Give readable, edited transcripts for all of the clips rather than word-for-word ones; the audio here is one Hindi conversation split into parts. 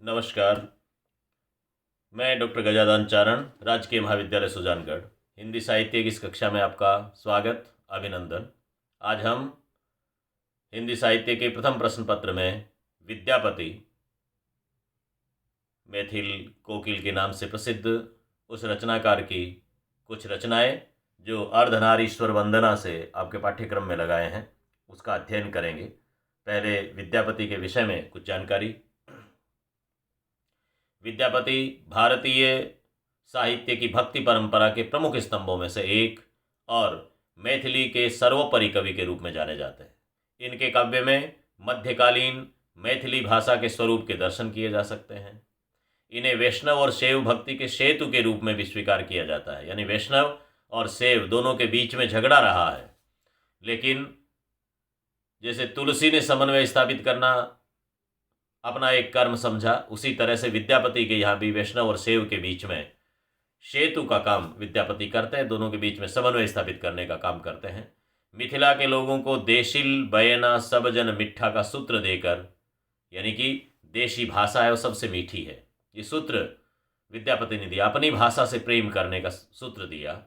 नमस्कार। मैं डॉक्टर गजानन चारण, राजकीय महाविद्यालय सुजानगढ़, हिंदी साहित्य की इस कक्षा में आपका स्वागत, अभिनंदन। आज हम हिंदी साहित्य के प्रथम प्रश्न पत्र में विद्यापति, मैथिल कोकिल के नाम से प्रसिद्ध उस रचनाकार की कुछ रचनाएं जो अर्धनारीश्वर वंदना से आपके पाठ्यक्रम में लगाए हैं, उसका अध्ययन करेंगे। पहले विद्यापति के विषय में कुछ जानकारी। विद्यापति भारतीय साहित्य की भक्ति परंपरा के प्रमुख स्तंभों में से एक और मैथिली के सर्वोपरि कवि के रूप में जाने जाते हैं। इनके काव्य में मध्यकालीन मैथिली भाषा के स्वरूप के दर्शन किए जा सकते हैं। इन्हें वैष्णव और शैव भक्ति के सेतु के रूप में भी स्वीकार किया जाता है, यानी वैष्णव और शैव दोनों के बीच में झगड़ा रहा है, लेकिन जैसे तुलसी ने समन्वय स्थापित करना अपना एक कर्म समझा, उसी तरह से विद्यापति के यहाँ भी वैष्णव और शैव के बीच में सेतु का काम विद्यापति करते हैं, दोनों के बीच में समन्वय स्थापित करने का काम करते हैं। मिथिला के लोगों को देशिल बयना सब जन मिठा का सूत्र देकर, यानी कि देशी भाषा है वो सबसे मीठी है, ये सूत्र विद्यापति ने दिया, अपनी भाषा से प्रेम करने का सूत्र दिया।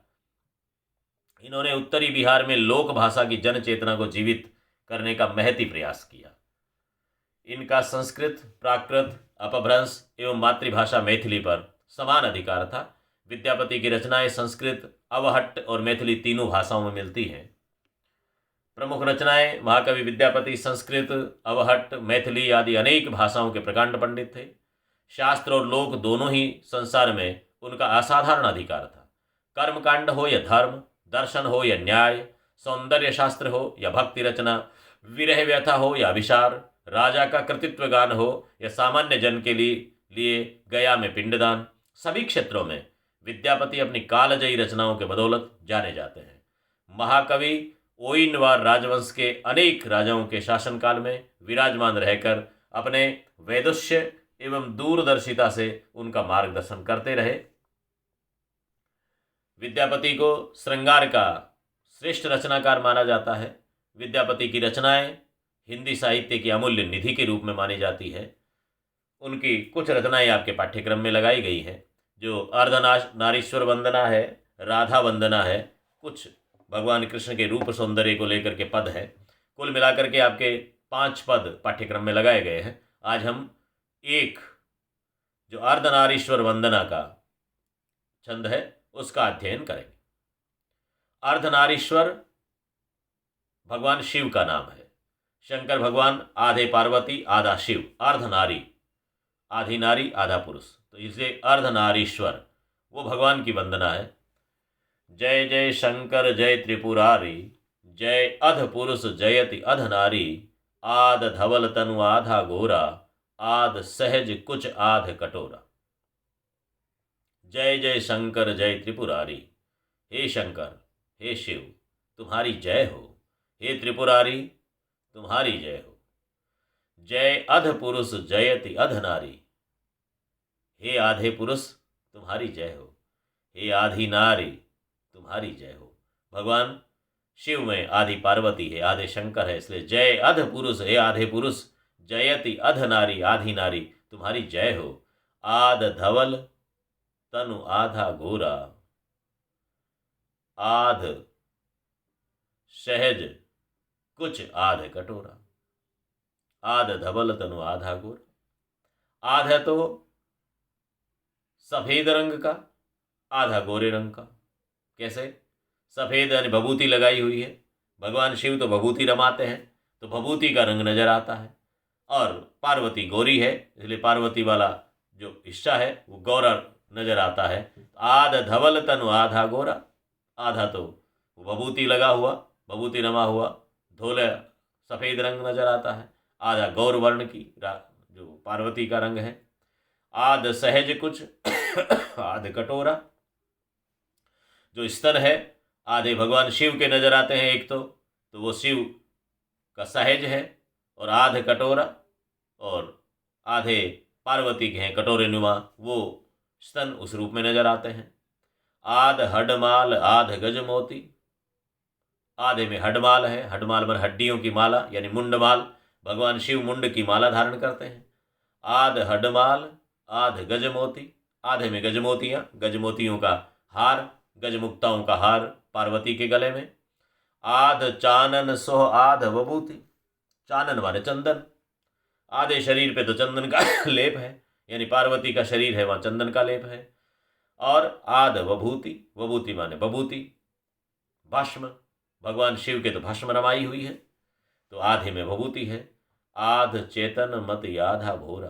इन्होंने उत्तरी बिहार में लोक भाषा की जन चेतना को जीवित करने का महती प्रयास किया। इनका संस्कृत, प्राकृत, अपभ्रंश एवं मातृभाषा मैथिली पर समान अधिकार था। विद्यापति की रचनाएं संस्कृत, अवहट्ट और मैथिली तीनों भाषाओं में मिलती हैं। प्रमुख रचनाएं महाकवि विद्यापति संस्कृत, अवहट्ट, मैथिली आदि अनेक भाषाओं के प्रकांड पंडित थे। शास्त्र और लोक दोनों ही संसार में उनका असाधारण अधिकार था। कर्मकांड हो या धर्म, दर्शन हो या न्याय, सौंदर्य शास्त्र हो या भक्ति रचना, विरह व्यथा हो या विशार, राजा का कृतित्व गान हो या सामान्य जन के लिए गया में पिंडदान, सभी क्षेत्रों में विद्यापति अपनी कालजयी रचनाओं के बदौलत जाने जाते हैं। महाकवि ओइनवार राजवंश के अनेक राजाओं के शासनकाल में विराजमान रहकर अपने वैदुष्य एवं दूरदर्शिता से उनका मार्गदर्शन करते रहे। विद्यापति को श्रृंगार का श्रेष्ठ रचनाकार माना जाता है। विद्यापति की रचनाएं हिंदी साहित्य की अमूल्य निधि के रूप में मानी जाती है। उनकी कुछ रचनाएं आपके पाठ्यक्रम में लगाई गई हैं, जो अर्धनारीश्वर वंदना है, राधा वंदना है, कुछ भगवान कृष्ण के रूप सौंदर्य को लेकर के पद है। कुल मिलाकर के आपके 5 पद पाठ्यक्रम में लगाए गए हैं। आज हम एक जो अर्धनारीश्वर वंदना का छंद है उसका अध्ययन करेंगे। अर्धनारीश्वर भगवान शिव का नाम है। शंकर भगवान आधे पार्वती आधा शिव, अर्धनारी, आधी नारी आधा पुरुष, तो इसलिए अर्धनारीश्वर वो भगवान की वंदना है। जय जय शंकर जय त्रिपुरारी, जय अध पुरुष जयति अध नारी, आध धवल तनु आधा गोरा, आध सहज कुछ आध कटोरा। जय जय शंकर जय त्रिपुरारी, हे शंकर हे शिव तुम्हारी जय हो, हे त्रिपुरारी तुम्हारी जय हो। जय अध पुरुष जयति अध नारी, हे आधे पुरुष तुम्हारी जय हो, हे आधी नारी तुम्हारी जय हो। भगवान शिव में आधी पार्वती है, आधे शंकर है, इसलिए जय अध पुरुष, हे आधे पुरुष, जयति अध नारी, आधी नारी तुम्हारी जय हो। आध धवल तनु आधा गोरा, आध सहज कुछ आध कटोरा। आध धवल तनु आधा गोरा, आध है तो सफेद रंग का, आधा गोरे रंग का। कैसे? सफेद यानी भभूति लगाई हुई है, भगवान शिव तो भभूति रमाते हैं, तो भभूति का रंग नजर आता है। और पार्वती गोरी है, इसलिए पार्वती वाला जो हिस्सा है वो गौरा नजर आता है। आध धवल तनु आधा गोरा, आधा तो वो भभूति लगा हुआ, भभूति रमा हुआ धोले सफेद रंग नजर आता है, आधा गौर वर्ण की जो पार्वती का रंग है। आध सहज कुछ आध कटोरा, जो स्तन है आधे भगवान शिव के नजर आते हैं, एक तो वो शिव का सहज है, और आध कटोरा और आधे पार्वती के हैं कटोरे नुमा, वो स्तन उस रूप में नजर आते हैं। आध हडमाल आध गजमोती, आधे में हडमाल है, हडमाल मन हड्डियों की माला यानी मुंडमाल, भगवान शिव मुंड की माला धारण करते हैं। आध हडमाल, आध गजमोती, आधे में गजमोतियां, गजमोतियों का हार, गजमुक्ताओं का हार पार्वती के गले में। आध चानन सोह आध बबूती, चानन माने चंदन, आधे शरीर पे तो चंदन का लेप है, यानी पार्वती का शरीर है वहां चंदन का लेप है। और आध वभूति, वभूति माने बभूति, भस्म, भगवान शिव के तो भस्म रमाई हुई है, तो आधे में भभूति है। आध चेतन मत आधा भोरा,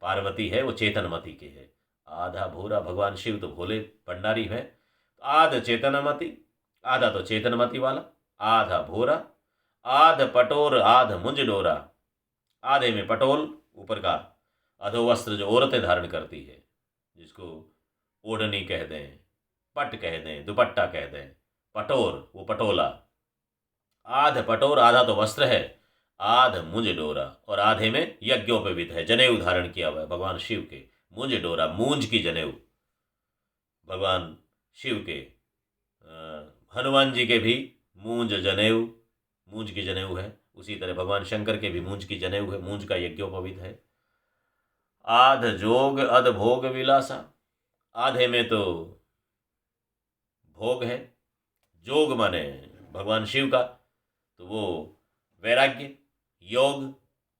पार्वती है वो चेतनमती के है, आधा भोरा भगवान शिव तो भोले भंडारी है। आध चेतनमती, आधा तो चेतनमती वाला, आधा भोरा। आध पटोर आध मुंज डोरा, आधे में पटोल, ऊपर का अधोवस्त्र जो औरतें धारण करती है, जिसको ओढ़नी कह दें, पट कह दें, दुपट्टा कह दें, पटोर वो पटोला। आध पटोर, आधा तो वस्त्र है, आध मुंज डोरा, और आधे में यज्ञोपवीत है, जनेऊ धारण किया हुआ है भगवान शिव के। मुंज डोरा, मूंज की जनेऊ, भगवान शिव के। हनुमान जी के भी मूंज जनेऊ, मूंज की जनेऊ है। उसी तरह भगवान शंकर के भी मूंज की जनेऊ है, मूंज का यज्ञोपवीत है। आध जोग अध भोग विलासा, आधे में तो भोग है, जोग माने भगवान शिव का, तो वो वैराग्य, योग।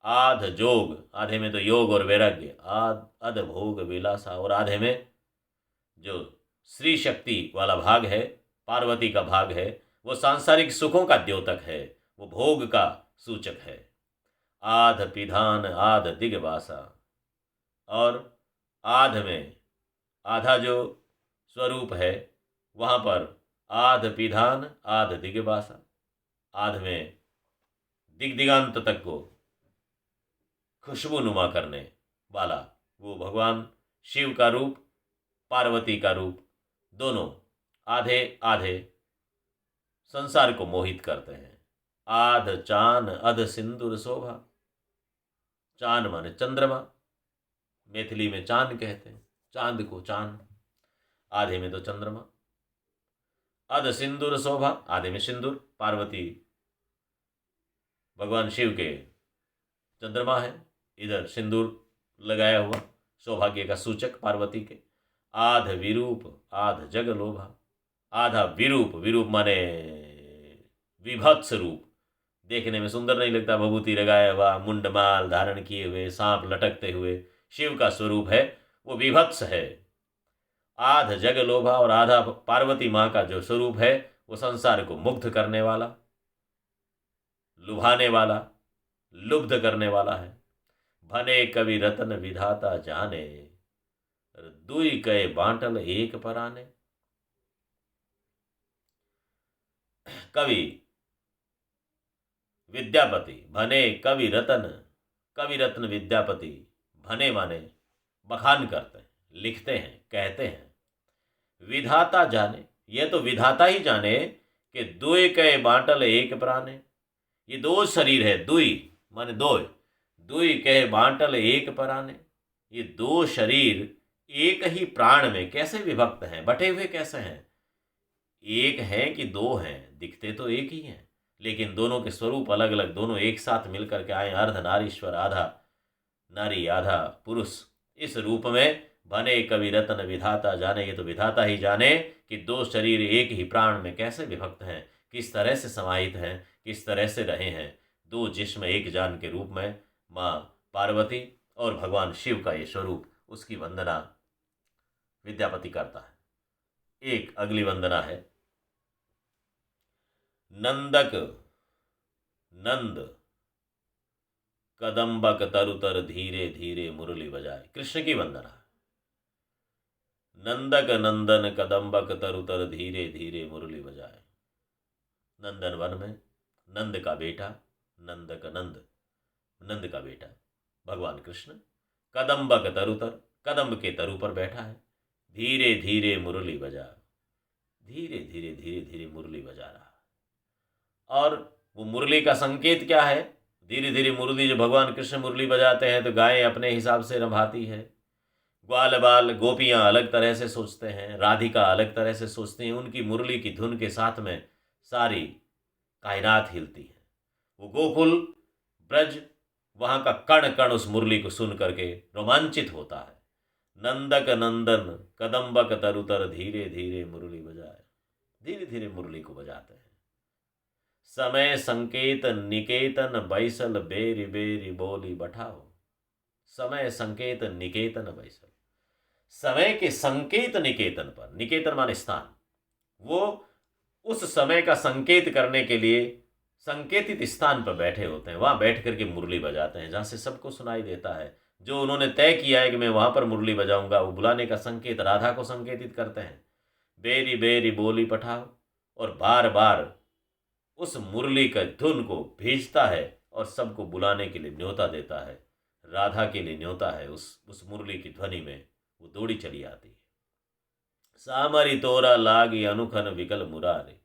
आध जोग, आधे में तो योग और वैराग्य। आध अध भोग विलासा, और आधे में जो श्री शक्ति वाला भाग है, पार्वती का भाग है, वो सांसारिक सुखों का द्योतक है, वो भोग का सूचक है। आध पिधान आध दिगवासा, और आध में आधा जो स्वरूप है वहाँ पर आध पिधान आध दिगवासा, आध में दिग्दिगांत तक को खुशबू नुमा करने वाला वो भगवान शिव का रूप, पार्वती का रूप, दोनों आधे आधे संसार को मोहित करते हैं। आध चान अध सिंदूर शोभा, चान माने चंद्रमा, मैथिली में चांद कहते हैं, चांद को चांद, आधे में तो चंद्रमा। अध सिंदूर शोभा, आधे में सिंदूर, पार्वती भगवान शिव के चंद्रमा है, इधर सिंदूर लगाया हुआ, सौभाग्य का सूचक पार्वती के। आध विरूप आध जग लोभा, आधा विरूप, विरूप माने विभत्स रूप, देखने में सुंदर नहीं लगता, भभूति लगाया हुआ, मुंडमाल धारण किए हुए, सांप लटकते हुए शिव का स्वरूप है, वो विभत्स है। आध जग लोभा, और आधा पार्वती माँ का जो स्वरूप है वो संसार को मुग्ध करने वाला, लुभाने वाला, लुब्ध करने वाला है। भने कवि रतन विधाता जाने, दुई कहे बांटल एक पराने। कवि विद्यापति, भने कवि रतन, कवि रत्न विद्यापति, भने माने बखान करते हैं, लिखते हैं, कहते हैं। विधाता जाने, ये तो विधाता ही जाने कि दुई कहे बांटल एक प्राणे, ये दो शरीर है, दुई माने दो, दुई कहे बांटल एक पराने, ये दो शरीर एक ही प्राण में कैसे विभक्त हैं, बटे हुए कैसे हैं? एक हैं कि दो हैं? दिखते तो एक ही हैं, लेकिन दोनों के स्वरूप अलग अलग, दोनों एक साथ मिलकर के आए, अर्ध नारीश्वर, आधा नारी आधा पुरुष। इस रूप में बने कवि रत्न विधाता जाने, ये तो विधाता ही जाने कि दो शरीर एक ही प्राण में कैसे विभक्त हैं, किस तरह से समाहित हैं, किस तरह से रहे हैं। दो जिस्म एक जान के रूप में माँ पार्वती और भगवान शिव का ये स्वरूप, उसकी वंदना विद्यापति करता है। एक अगली वंदना है, नंदक नंद कदम्बक तरुतर धीरे धीरे मुरली बजाए। कृष्ण की वंदना है। नंदक नंदन कदम्बक तरुतर धीरे धीरे मुरली बजाए। नंदन वन में नंद का बेटा, नंदक नंद, नंद का बेटा भगवान कृष्ण, कदम्बक तरुतर, कदम्ब के तरु पर बैठा है, धीरे धीरे मुरली बजा, धीरे धीरे धीरे धीरे मुरली बजा रहा है। और वो मुरली का संकेत क्या है? धीरे धीरे मुरली, जो भगवान कृष्ण मुरली बजाते हैं तो गायें अपने हिसाब से रभाती है, ग्वाल बाल गोपियाँ अलग तरह से सोचते हैं, राधिका अलग तरह से सोचती हैं। उनकी मुरली की धुन के साथ में सारी कायनात हिलती है। वो गोकुल ब्रज, वहाँ का कण कण उस मुरली को सुन करके रोमांचित होता है। नंदक नंदन कदम्बक तरुतर धीरे धीरे मुरली बजाए, धीरे धीरे मुरली को बजाते हैं। समय संकेत निकेतन बैसल बेरी बेरी बोली बठाओ, समय संकेत निकेतन बैसल, समय के संकेत निकेतन पर, निकेतन माने स्थान, वो उस समय का संकेत करने के लिए संकेतित स्थान पर बैठे होते हैं। वहां बैठ करके मुरली बजाते हैं, जहां से सबको सुनाई देता है। जो उन्होंने तय किया है कि मैं वहां पर मुरली बजाऊंगा, वो बुलाने का संकेत राधा को संकेतित करते हैं। बेरी बेरी बोली पठाओ, और बार बार उस मुरली का धुन को भेजता है और सबको बुलाने के लिए न्योता देता है। राधा के लिए न्योता है। उस मुरली की ध्वनि में वो दौड़ी चली आती है। सामरी तोरा लागी अनुखन विकल मुरारे,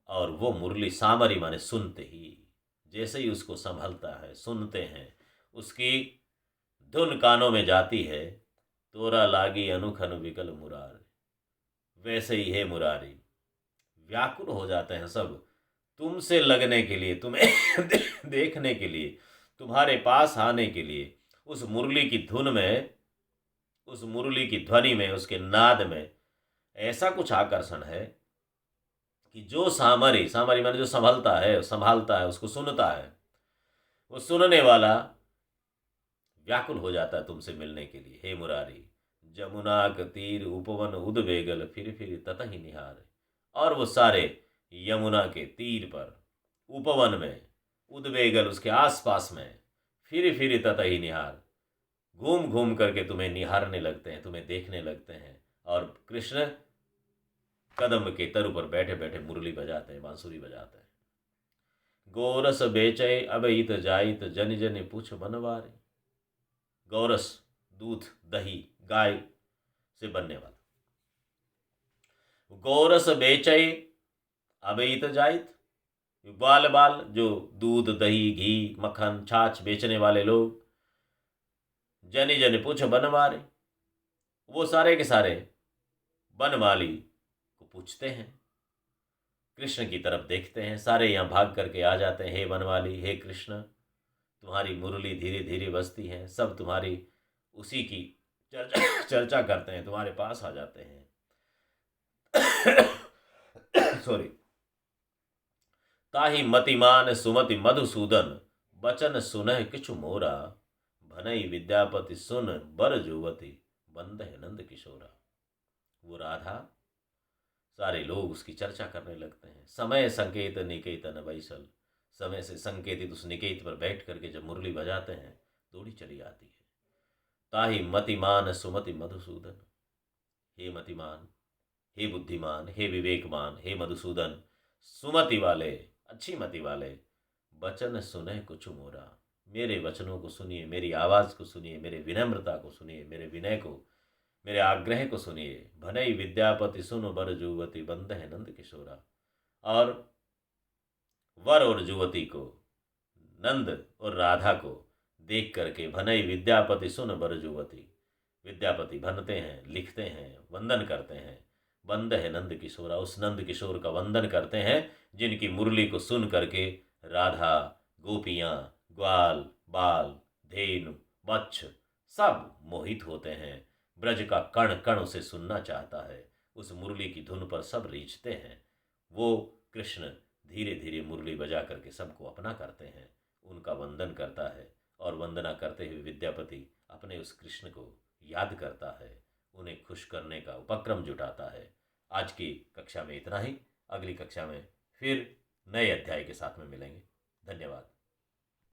और वो मुरली सामरी माने सुनते ही, जैसे ही उसको संभलता है, सुनते हैं, उसकी धुन कानों में जाती है, तोरा लागी अनुखन विकल मुरारे, वैसे ही है मुरारी, व्याकुल हो जाते हैं सब तुमसे लगने के लिए, तुम्हें देखने के लिए, तुम्हारे पास आने के लिए। उस मुरली की धुन में, उस मुरली की ध्वनि में, उसके नाद में ऐसा कुछ आकर्षण है कि जो सामरी, सामरी माने जो संभलता है, संभालता है, उसको सुनता है, वो सुनने वाला व्याकुल हो जाता है तुमसे मिलने के लिए। हे मुरारी, जमुना का तीर उपवन उद्वेगल फिर ततहि निहार, और वो सारे यमुना के तीर पर, उपवन में, उद्वेगल उसके आसपास में, फिर ततहि निहार, घूम घूम करके तुम्हें निहारने लगते हैं, तुम्हें देखने लगते हैं। और कृष्ण कदम के तरु पर बैठे बैठे मुरली बजाते हैं, बांसुरी बजाते हैं। गोरस बेचय अबहित जाइत जन जन पूछ बनवारे, गौरस दूध दही गाय से बनने वाला, गौरस बेचय अबहित जाइत, बाल बाल जो दूध दही घी मक्खन छाछ बेचने वाले लोग, जन जन पूछ बनवारे, वो सारे के सारे बनमाली को पूछते हैं, कृष्ण की तरफ देखते हैं, सारे यहाँ भाग करके आ जाते हैं। हे बनवाली, हे कृष्ण, तुम्हारी मुरली धीरे धीरे बजती है, सब तुम्हारी उसी की चर्चा करते हैं, तुम्हारे पास आ जाते हैं। सॉरी। ताहि मतिमान सुमति मधुसूदन, बचन सुनह किछु मोरा, भनई विद्यापति सुन बर जुवती, बंदह नंद किशोरा। वो राधा, सारे लोग उसकी चर्चा करने लगते हैं। समय संकेत निकेतन बैसल, समय से संकेतित उस निकेत पर बैठ करके जब मुरली बजाते हैं, दौड़ी चली आती है। ताहि मतिमान सुमति मधुसूदन, हे मतिमान, हे बुद्धिमान, हे विवेकमान, हे मधुसूदन, सुमति वाले, अच्छी मति वाले, वचन सुने कुछ मोरा, मेरे वचनों को सुनिए, मेरी आवाज़ को सुनिए, मेरे विनम्रता को सुनिए, मेरे विनय को, मेरे आग्रह को सुनिए। भनई विद्यापति सुन बर जुवती, बंद है नंद किशोरा। और वर और जुवती को, नंद और राधा को देख करके, भनई विद्यापति सुन बर जुवती, विद्यापति बनते हैं, लिखते हैं, वंदन करते हैं। बंद है नंद किशोरा, उस नंद किशोर का वंदन करते हैं जिनकी मुरली को सुन करके राधा, गोपियाँ, ग्वाल बाल, धेनु, बच्छ सब मोहित होते हैं। ब्रज का कण कण उसे सुनना चाहता है। उस मुरली की धुन पर सब रीझते हैं। वो कृष्ण धीरे धीरे मुरली बजा करके सबको अपना करते हैं, उनका वंदन करता है। और वंदना करते हुए विद्यापति अपने उस कृष्ण को याद करता है, उन्हें खुश करने का उपक्रम जुटाता है। आज की कक्षा में इतना ही। अगली कक्षा में फिर नए अध्याय के साथ में मिलेंगे। धन्यवाद।